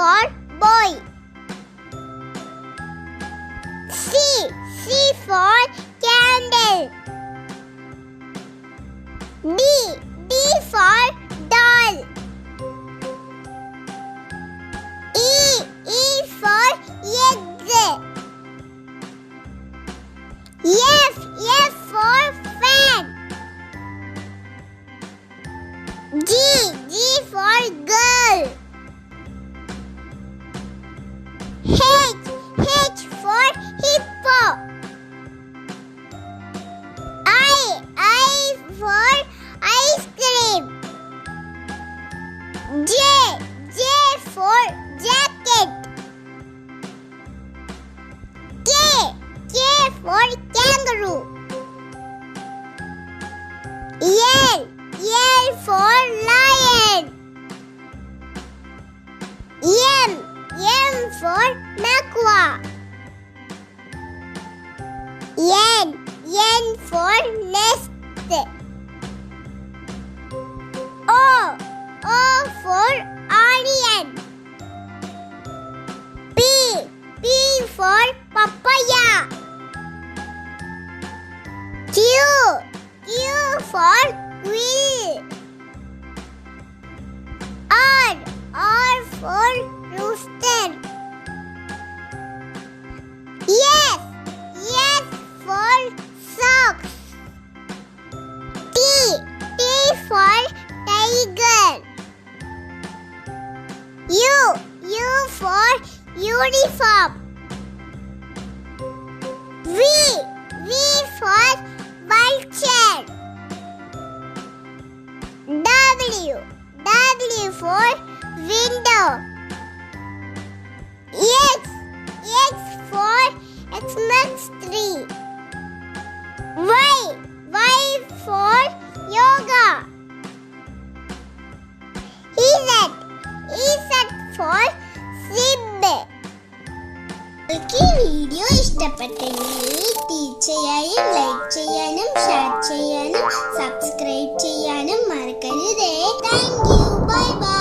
for boy. C for candle. D for doll. E for egg. F for fan. G for girl. H for hippo. I for ice cream. J for jacket. K for kangaroo. L for lion. M for aqua. N for nest. O for onion. P for papaya. Q for quill. R for rooster. S for socks. T for tiger. U for uniform. V for vulture. W for window. X for Xmas tree. Y for yoga. Z for zip. നിങ്ങൾക്ക് ഈ video ഇഷ്ടപ്പെട്ടെങ്കിൽ തീർച്ചയായും like ചെയ്യാനും share ചെയ്യാനും subscribe ചെയ്യാനും മറക്കരുതേ. Thank you. Bye bye.